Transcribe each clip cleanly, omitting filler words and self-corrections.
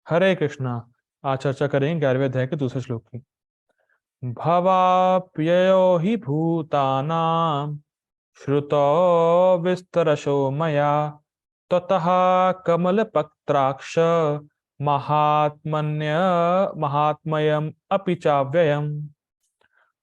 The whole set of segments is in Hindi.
हरे कृष्णा। आज चर्चा करेंगे 11वें अध्याय के दूसरे श्लोक की। भवाप्ययो हि भूतानां श्रुतो विस्तरशो मया ततः कमलपत्राक्ष महात्मन्य महात्मयम् अपि चाव्ययम्।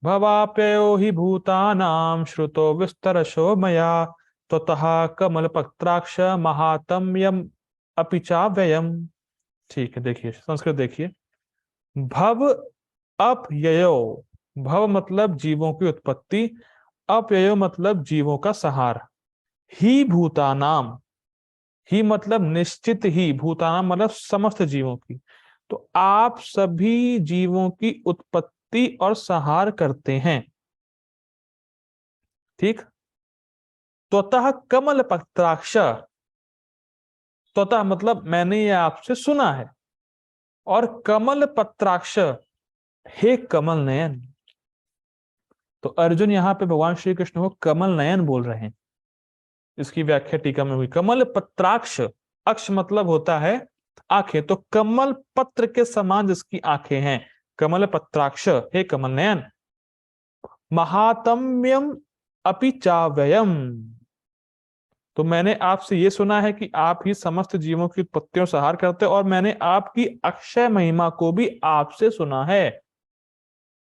भवाप्ययो हि भूतानां श्रुतो विस्तरशो मया ततः कमलपत्राक्ष महात्म्यम् अपि चाव्ययम्। ठीक है, देखिए संस्कृत देखिए। भव अपययो। भव मतलब जीवों की उत्पत्ति, अपययो मतलब जीवों का सहार। ही भूतानाम, ही मतलब निश्चित ही, भूतानाम मतलब समस्त जीवों की। तो आप सभी जीवों की उत्पत्ति और संहार करते हैं। ठीक। त्वतः कमल पत्राक्ष, त्वतः मतलब मैंने ये आपसे सुना है। और कमल पत्राक्ष, हे कमल नयन। तो अर्जुन यहाँ पे भगवान श्री कृष्ण को कमल नयन बोल रहे हैं। इसकी व्याख्या टीका में हुई। कमल पत्राक्ष, अक्ष मतलब होता है आंखें, तो कमल पत्र के समान जिसकी आंखें हैं, कमल पत्राक्ष हे कमल नयन। महात्म्यम अपि चाव्ययम, तो मैंने आपसे ये सुना है कि आप ही समस्त जीवों की उत्पत्तियों संहार करते, और मैंने आपकी अक्षय महिमा को भी आपसे सुना है।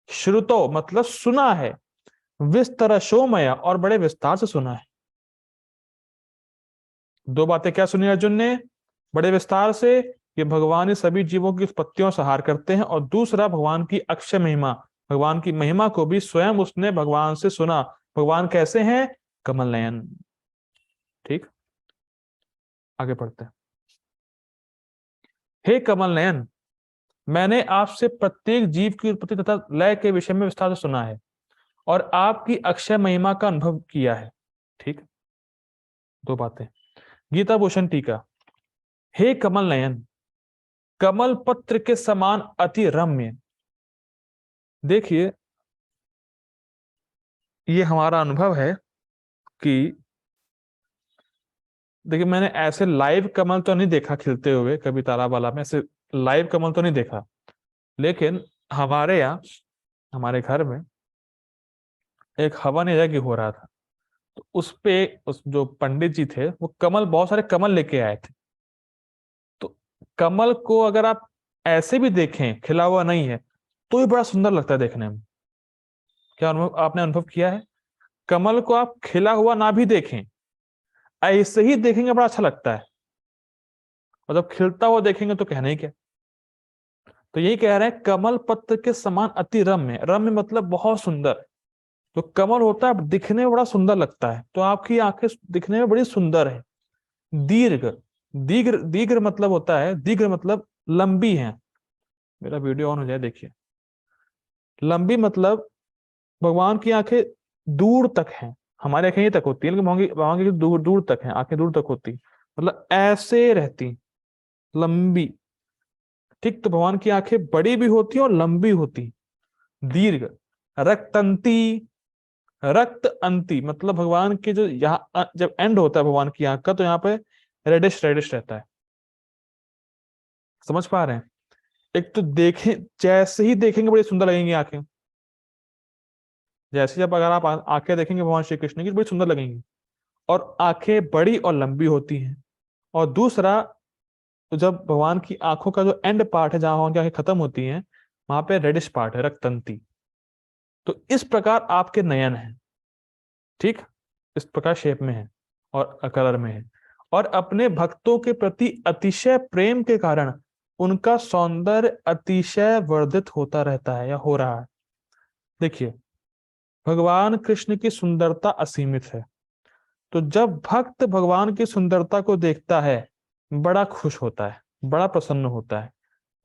श्रुतो मतलब सुना है, विस्तरशोमय और बड़े विस्तार से सुना है। दो बातें क्या सुनी अर्जुन ने बड़े विस्तार से, कि भगवान ही सभी जीवों की उत्पत्तियों संहार करते हैं, और दूसरा भगवान की अक्षय महिमा, भगवान की महिमा को भी स्वयं उसने भगवान से सुना। भगवान कैसे हैं? कमल नयन। ठीक, आगे पढ़ते हैं। हे कमल नयन, मैंने आपसे प्रत्येक जीव की उत्पत्ति तथा लय के विषय में विस्तार से सुना है, और आपकी अक्षय महिमा का अनुभव किया है। ठीक, दो बातें। गीता भूषण टीका। हे कमल नयन, कमल पत्र के समान अति रम्य। देखिए, ये हमारा अनुभव है कि देखिए, मैंने ऐसे लाइव कमल तो नहीं देखा खिलते हुए कभी तालाब वाला में, ऐसे लाइव कमल तो नहीं देखा। लेकिन हमारे यहाँ, हमारे घर में एक हवन यज्ञ हो रहा था, तो उस पे उस जो पंडित जी थे वो कमल, बहुत सारे कमल लेके आए थे। तो कमल को अगर आप ऐसे भी देखें खिला हुआ नहीं है तो भी बड़ा सुंदर लगता है देखने में। क्या अनुभव आपने अनुभव किया है? कमल को आप खिला हुआ ना भी देखें, ऐसे ही देखेंगे बड़ा अच्छा लगता है, और जब खिलता हुआ देखेंगे तो कहना ही क्या। तो यही कह रहे हैं, कमल पत्र के समान अति रम्य। रम्य मतलब बहुत सुंदर। तो कमल होता है दिखने में बड़ा सुंदर लगता है, तो आपकी आंखें दिखने में बड़ी सुंदर है। दीर्घ, दीर्घ दीर्घ मतलब होता है, दीर्घ मतलब लंबी है। मेरा वीडियो ऑन हो जाए, देखिए। लंबी मतलब भगवान की आंखें दूर तक हैं। हमारी आंखें यहीं तक होती है, लेकिन भगवान की दूर दूर तक है, आंखें दूर तक होती, मतलब ऐसे रहती, लंबी। ठीक, तो भगवान की आंखें बड़ी भी होती और लंबी होती। दीर्घ। रक्तंती, रक्त अंती मतलब भगवान के जो यहाँ जब एंड होता है भगवान की आंख का, तो यहाँ पे रेडिश रेडिश रहता है। समझ पा रहे हैं? एक तो देखें, जैसे ही देखेंगे बड़ी सुंदर लगेंगी आंखें। जैसे जब अगर आप आंखें देखेंगे भगवान श्री कृष्ण की, बड़ी सुंदर लगेंगी, और आंखें बड़ी और लंबी होती हैं। और दूसरा, तो जब भगवान की आंखों का जो एंड पार्ट है, जहां भगवान की आंखें खत्म होती हैं, वहां पे रेडिश पार्ट है, रक्तंती। तो इस प्रकार आपके नयन है। ठीक, इस प्रकार शेप में है और कलर में है। और अपने भक्तों के प्रति अतिशय प्रेम के कारण उनका सौंदर्य अतिशय वर्धित होता रहता है या हो रहा है। देखिए, भगवान कृष्ण की सुंदरता असीमित है। तो जब भक्त भगवान की सुंदरता को देखता है, बड़ा खुश होता है, बड़ा प्रसन्न होता है।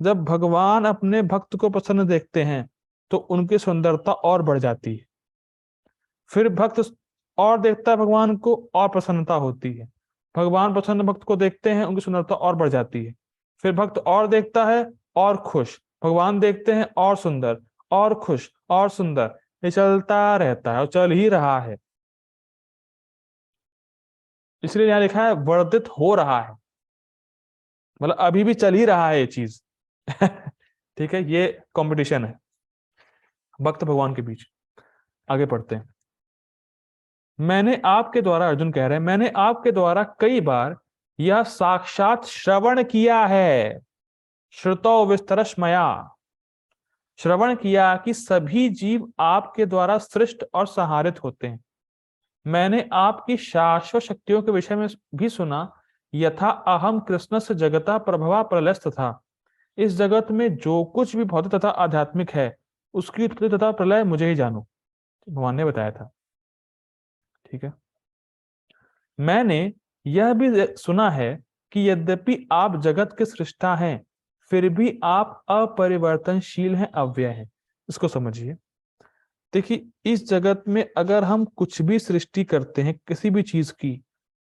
जब भगवान अपने भक्त को प्रसन्न देखते हैं, तो उनकी सुंदरता और बढ़ जाती है। फिर भक्त और देखता है भगवान को, और प्रसन्नता होती है। भगवान प्रसन्न भक्त को देखते हैं, उनकी सुंदरता और बढ़ जाती है। फिर भक्त और देखता है, और खुश। भगवान देखते हैं, और सुंदर, और खुश, और सुंदर। ये चलता रहता है और चल ही रहा है। इसलिए यहां लिखा है वर्धित हो रहा है। मतलब अभी भी चल ही रहा है ये चीज। ठीक है, ये कंपटीशन है भक्त भगवान के बीच। आगे पढ़ते हैं। मैंने आपके द्वारा, अर्जुन कह रहे हैं, मैंने आपके द्वारा कई बार यह साक्षात श्रवण किया है, श्रुतो विस्तरश मया, श्रवण किया कि सभी जीव आपके द्वारा सृष्ट और संहारित होते हैं। मैंने आपकी शाश्वत शक्तियों के विषय में भी सुना, यथा अहम कृष्ण से जगता प्रभवा प्रलयस्त था। इस जगत में जो कुछ भी भौतिक तथा आध्यात्मिक है, उसकी उत्पत्ति तथा प्रलय मुझे ही जानो, भगवान ने बताया था। ठीक है, मैंने यह भी सुना है कि यद्यपि आप जगत के सृष्टा हैं, फिर भी आप अपरिवर्तनशील हैं, अव्यय हैं। इसको समझिए। देखिए, इस जगत में अगर हम कुछ भी सृष्टि करते हैं किसी भी चीज की,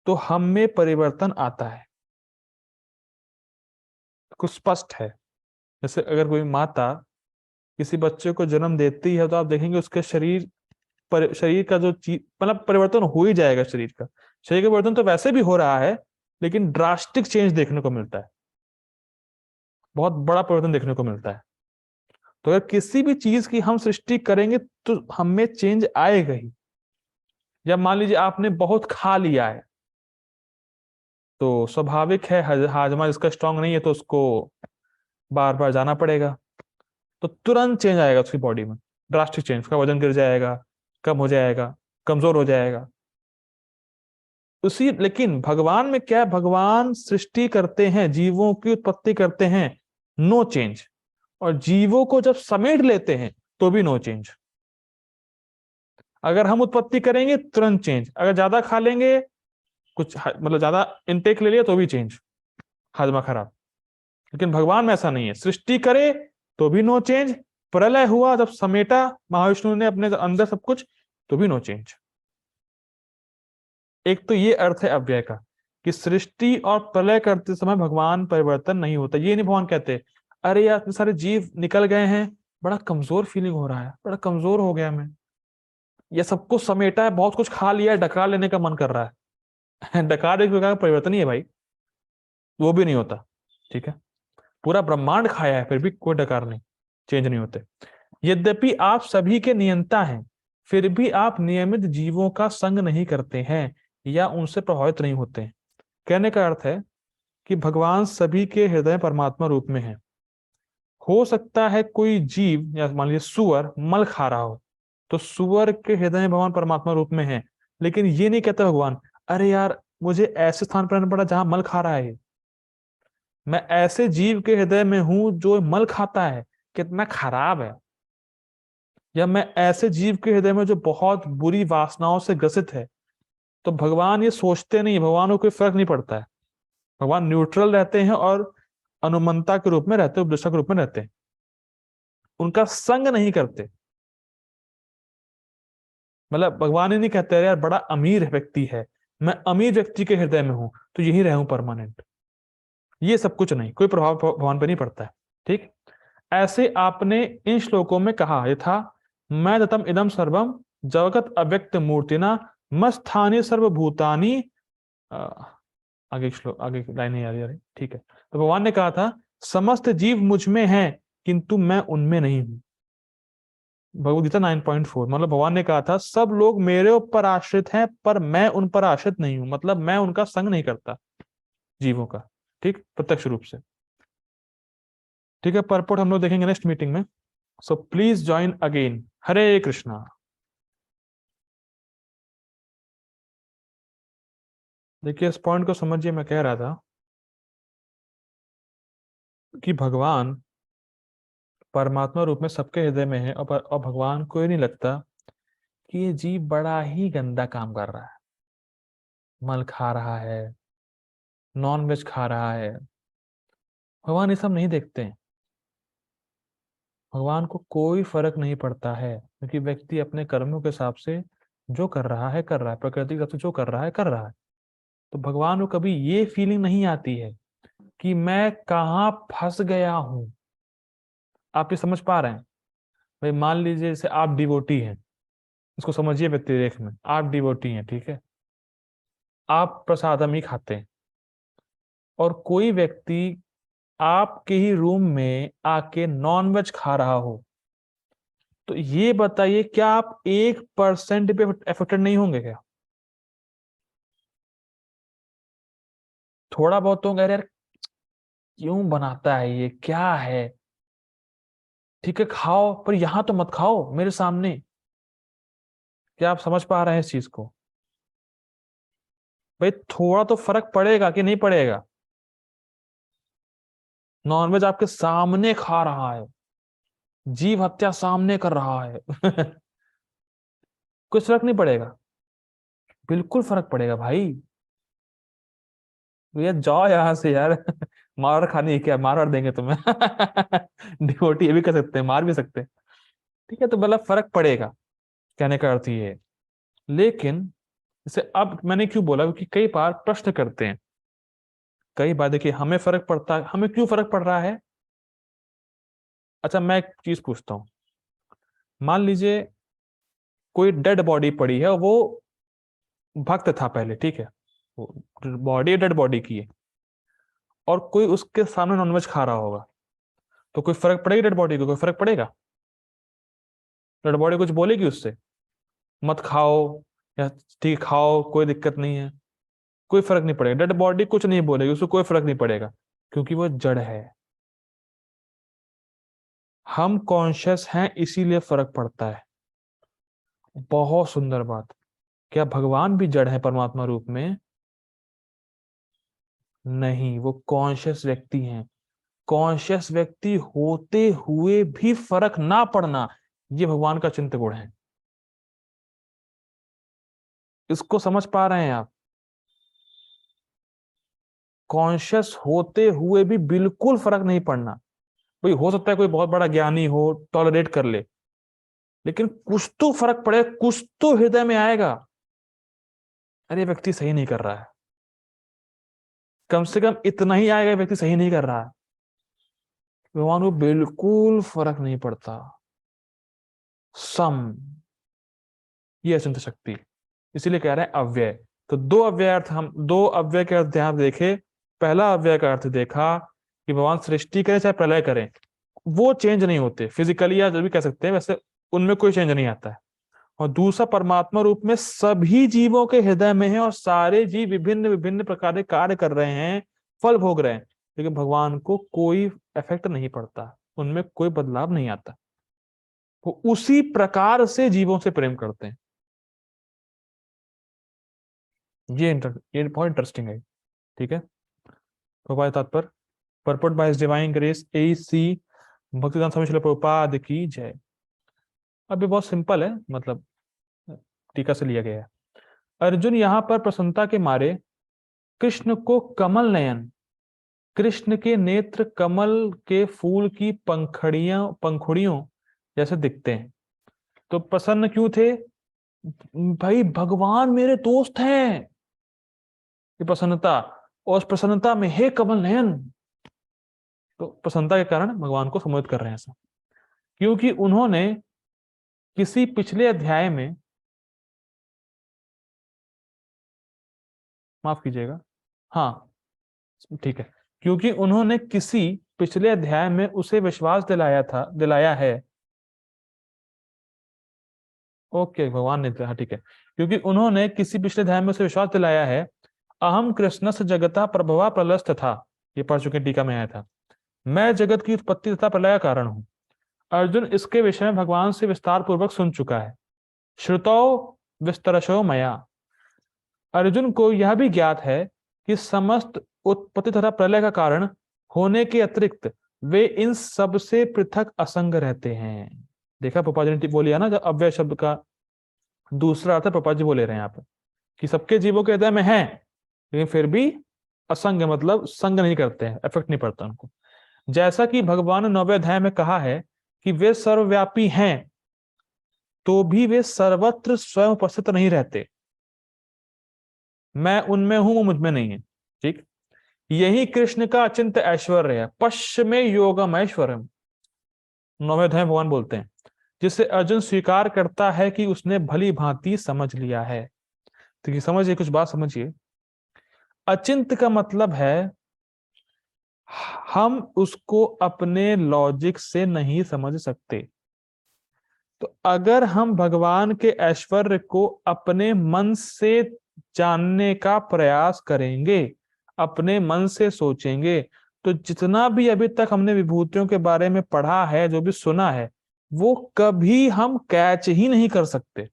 तो हम में परिवर्तन आता है, कुछ स्पष्ट है। जैसे अगर कोई माता किसी बच्चे को जन्म देती है, तो आप देखेंगे उसके शरीर का जो चीज, मतलब परिवर्तन हो ही जाएगा शरीर का। शरीर का परिवर्तन तो वैसे भी हो रहा है, लेकिन ड्रास्टिक चेंज देखने को मिलता है, बहुत बड़ा परिवर्तन देखने को मिलता है। तो अगर किसी भी चीज की हम सृष्टि करेंगे तो हमें चेंज आएगा ही। या मान लीजिए आपने बहुत खा लिया है, तो स्वाभाविक है हाजमा जिसका स्ट्रांग नहीं है, तो उसको बार बार जाना पड़ेगा, तो तुरंत चेंज आएगा उसकी बॉडी में, ड्रास्टिक चेंज। उसका वजन गिर जाएगा, कम हो जाएगा, कमजोर हो जाएगा। उसी, लेकिन भगवान में क्या है, भगवान सृष्टि करते हैं, जीवों की उत्पत्ति करते हैं, नो चेंज। और जीवों को जब समेट लेते हैं तो भी नो चेंज। अगर हम उत्पत्ति करेंगे तुरंत चेंज, अगर ज्यादा खा लेंगे, कुछ मतलब ज्यादा इनटेक ले लिया तो भी चेंज, हाजमा खराब। लेकिन भगवान में ऐसा नहीं है, सृष्टि करे तो भी नो चेंज, प्रलय हुआ जब समेटा महाविष्णु ने अपने अंदर सब कुछ, तो भी नो चेंज। एक तो ये अर्थ है अव्यय का, कि सृष्टि और प्रलय करते समय भगवान परिवर्तन नहीं होता। ये नहीं भगवान कहते अरे यार इतने सारे जीव निकल गए हैं, बड़ा कमजोर फीलिंग हो रहा है, बड़ा कमजोर हो गया मैं, ये सबको समेटा है, बहुत कुछ खा लिया है, डकार लेने का मन कर रहा है। डकार एक प्रकार का परिवर्तन ही है भाई, वो भी नहीं होता। ठीक है, पूरा ब्रह्मांड खाया है फिर भी कोई डकार नहीं, चेंज नहीं होते। यद्यपि आप सभी के नियंता हैं, फिर भी आप नियमित जीवों का संग नहीं करते हैं या उनसे प्रभावित नहीं होते हैं। कहने का अर्थ है कि भगवान सभी के हृदय परमात्मा रूप में है। हो सकता है कोई जीव, या मान लीजिए सुअर मल खा रहा हो, तो सुअर के हृदय में भगवान परमात्मा रूप में है, लेकिन ये नहीं कहता भगवान अरे यार मुझे ऐसे स्थान पर रहना पड़ा जहां मल खा रहा है, मैं ऐसे जीव के हृदय में हूं जो मल खाता है, कितना खराब है। या मैं ऐसे जीव के हृदय में जो बहुत बुरी वासनाओं से ग्रसित है। तो भगवान ये सोचते नहीं, भगवान को कोई फर्क नहीं पड़ता है। भगवान न्यूट्रल रहते हैं और अनुमंता के रूप में रहते हैं, उपदेशक के रूप में रहते हैं, उनका संग नहीं करते। मतलब भगवान ही नहीं कहते यार बड़ा अमीर व्यक्ति है, मैं अमीर व्यक्ति के हृदय में हूं तो यही रहूं परमानेंट। ये सब कुछ नहीं, कोई प्रभाव भगवान पर नहीं पड़ता है। ठीक, ऐसे आपने इन श्लोकों में कहा यथा मैं दत्तम इदम सर्वम जगत अव्यक्त मूर्तिना मस्थानी सर्वभूतानी। आगे श्लोक, आगे लाइन नहीं आ रही। ठीक है, तो भगवान ने कहा था समस्त जीव मुझ में हैं किंतु मैं उनमें नहीं हूं। भगवद गीता 9.4, मतलब भगवान ने कहा था सब लोग मेरे ऊपर आश्रित हैं पर मैं उन पर आश्रित नहीं हूं, मतलब मैं उनका संग नहीं करता जीवों का। ठीक, प्रत्यक्ष रूप से। ठीक है, परपोर्ट हम लोग देखेंगे नेक्स्ट मीटिंग में। So please join again. Hare Krishna. देखिए इस पॉइंट को समझिए, मैं कह रहा था कि भगवान परमात्मा रूप में सबके हृदय में है, और भगवान को ही नहीं लगता कि ये जीव बड़ा ही गंदा काम कर रहा है, मल खा रहा है, नॉन वेज खा रहा है। भगवान ये सब नहीं देखते हैं। भगवान को कोई फर्क नहीं पड़ता है, क्योंकि व्यक्ति अपने कर्मों के हिसाब से जो कर रहा है कर रहा है, प्रकृति के हिसाब से जो कर रहा है कर रहा है। तो भगवान को कभी ये फीलिंग नहीं आती है कि मैं कहाँ फंस गया हूं। आप ये समझ पा रहे हैं? भाई मान लीजिए जैसे आप डिवोटी हैं, इसको समझिए व्यतिरेक में, आप डिवोटी हैं, ठीक है, आप प्रसादम ही खाते हैं, और कोई व्यक्ति आपके ही रूम में आके नॉनवेज खा रहा हो, तो ये बताइए क्या आप 1% भी अफेक्टेड नहीं होंगे क्या? थोड़ा बहुत तो यार, क्यों बनाता है ये, क्या है? ठीक है खाओ, पर यहां तो मत खाओ मेरे सामने। क्या आप समझ पा रहे हैं इस चीज को? भाई थोड़ा तो फर्क पड़ेगा कि नहीं पड़ेगा? नॉनवेज आपके सामने खा रहा है, जीव हत्या सामने कर रहा है। कुछ फर्क नहीं पड़ेगा? बिल्कुल फर्क पड़ेगा भाई। भैया जाओ यहाँ से यार। मार खानी है क्या? मार देंगे तुम्हें। डिवोटी ये भी कर सकते हैं, मार भी सकते हैं। ठीक है, तो मतलब फर्क पड़ेगा, कहने का अर्थ ये है। लेकिन जैसे अब मैंने क्यों बोला, क्योंकि कई बार प्रश्न करते हैं, कई बार देखिए हमें फर्क पड़ता है, हमें क्यों फर्क पड़ रहा है? अच्छा मैं एक चीज पूछता हूँ, मान लीजिए कोई डेड बॉडी पड़ी है, वो भक्त था पहले, ठीक है, वो बॉडी डेड बॉडी की है, और कोई उसके सामने नॉनवेज खा रहा होगा, तो कोई फर्क पड़ेगा डेड बॉडी को? कोई फर्क पड़ेगा? डेड बॉडी कुछ बोलेगी उससे, मत खाओ या ठीक खाओ कोई दिक्कत नहीं है? कोई फर्क नहीं पड़ेगा, डेड बॉडी कुछ नहीं बोलेगी, उसको कोई फर्क नहीं पड़ेगा, क्योंकि वो जड़ है। हम कॉन्शियस हैं इसीलिए फर्क पड़ता है। बहुत सुंदर बात। क्या भगवान भी जड़ है परमात्मा रूप में? नहीं, वो कॉन्शियस व्यक्ति हैं। कॉन्शियस व्यक्ति होते हुए भी फर्क ना पड़ना, ये भगवान का चिंत गुण है। इसको समझ पा रहे हैं आप? कॉन्शियस होते हुए भी बिल्कुल फर्क नहीं पड़ना। भाई हो सकता है कोई बहुत बड़ा ज्ञानी हो, टॉलरेट कर ले, लेकिन कुछ तो फर्क पड़े, कुछ तो हृदय में आएगा, अरे व्यक्ति सही नहीं कर रहा है। कम से कम इतना ही आएगा, व्यक्ति सही नहीं कर रहा है। भगवान को बिल्कुल फर्क नहीं पड़ता। सम, ये अचिंत्य शक्ति, इसीलिए कह रहे हैं अव्यय। तो दो अव्यय अर्थ, हम दो अव्यय के अर्थ ध्यान देखे। पहला अव्यय का अर्थ देखा कि भगवान सृष्टि करें चाहे प्रलय करें, वो चेंज नहीं होते फिजिकली, या जो भी कह सकते हैं वैसे, उनमें कोई चेंज नहीं आता है। और दूसरा परमात्मा रूप में सभी जीवों के हृदय में है, और सारे जीव विभिन्न विभिन्न प्रकार के कार्य कर रहे हैं, फल भोग रहे हैं, लेकिन भगवान को कोई इफेक्ट नहीं पड़ता, उनमें कोई बदलाव नहीं आता। वो उसी प्रकार से जीवों से प्रेम करते हैं। ये बहुत इंटरेस्टिंग है। ठीक है, प्रभुपाद तात्पर्य, purport by his divine grace AC भक्तिदान स्वामी श्रील प्रभुपाद की जय। अब ये बहुत सिंपल है, मतलब टीका से लिया गया है। अर्जुन यहाँ पर प्रसन्नता के मारे कृष्ण को कमल नयन, कृष्ण के नेत्र कमल के फूल की पंखुड़ियों जैसे दिखते हैं। तो प्रसन्न क्यों थे? भाई भगवान मेरे दोस्त हैं, ये प्रसन्नता, और उस प्रसन्नता में हे कमल नयन, तो प्रसन्नता के कारण भगवान को संबोधित कर रहे हैं ऐसा, क्योंकि उन्होंने किसी पिछले अध्याय में, माफ कीजिएगा, हाँ ठीक है, क्योंकि उन्होंने किसी पिछले अध्याय में उसे विश्वास दिलाया है। ओके, भगवान ने दिया, ठीक है, क्योंकि उन्होंने किसी पिछले अध्याय में उसे विश्वास दिलाया है, अहम कृष्ण से जगता प्रभवा प्रलस्त था, ये पढ़ चुके टीका में आया था, मैं जगत की उत्पत्ति तथा प्रलय का कारण हूं। अर्जुन इसके विषय में भगवान से विस्तार पूर्वक सुन चुका है। श्रुतौ विस्तरशो मया, अर्जुन को यह भी ज्ञात है कि समस्त उत्पत्ति तथा प्रलय का कारण होने के अतिरिक्त वे इन सब से पृथक असंग रहते हैं। देखा प्रभुपाद जी ने बोलिया ना, जब अव्यय शब्द का दूसरा अर्थ प्रभुपाद जी बोले रहे हैं यहाँ पे, कि सबके जीवों के हृदय में है, लेकिन फिर भी असंग, मतलब संग नहीं करते हैं, इफेक्ट नहीं पड़ता उनको। जैसा कि भगवान ने 9वें अध्याय में कहा है कि वे सर्वव्यापी हैं, तो भी वे सर्वत्र स्वयं उपस्थित नहीं रहते। मैं उनमें हूं, वो मुझ में नहीं है। ठीक, यही कृष्ण का अचिंत्य ऐश्वर्य है, पश्चिमे योगम ऐश्वर्यम, 9वें अध्याय में भगवान बोलते हैं, जिसे अर्जुन स्वीकार करता है कि उसने भली भांति समझ लिया है। तो समझिए, कुछ बात समझिए। अचिंत्य का मतलब है हम उसको अपने लॉजिक से नहीं समझ सकते। तो अगर हम भगवान के ऐश्वर्य को अपने मन से जानने का प्रयास करेंगे, अपने मन से सोचेंगे, तो जितना भी अभी तक हमने विभूतियों के बारे में पढ़ा है, जो भी सुना है, वो कभी हम कैच ही नहीं कर सकते।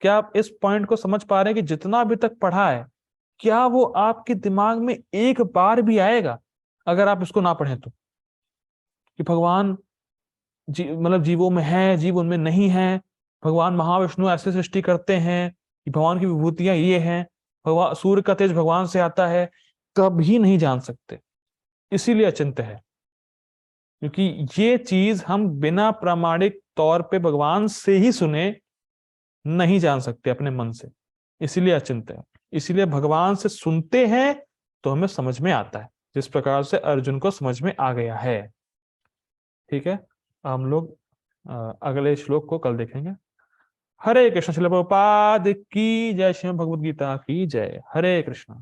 क्या आप इस पॉइंट को समझ पा रहे हैं कि जितना अभी तक पढ़ा है, क्या वो आपके दिमाग में एक बार भी आएगा अगर आप इसको ना पढ़ें तो, कि भगवान मतलब जीवों में है, जीव उनमें नहीं है, भगवान महाविष्णु ऐसे सृष्टि करते हैं कि भगवान की विभूतियां ये हैं, भगवान सूर्य का तेज भगवान से आता है, कभी नहीं जान सकते। इसीलिए अचिंत्य है, क्योंकि ये चीज हम बिना प्रामाणिक तौर पे भगवान से ही सुने नहीं जान सकते अपने मन से। इसीलिए अचिंत्य है। इसीलिए भगवान से सुनते हैं तो हमें समझ में आता है, जिस प्रकार से अर्जुन को समझ में आ गया है। ठीक है, हम लोग अगले श्लोक को कल देखेंगे। हरे कृष्ण। श्रील प्रभुपाद की जय। श्रीमद् भगवद गीता की जय। हरे कृष्ण।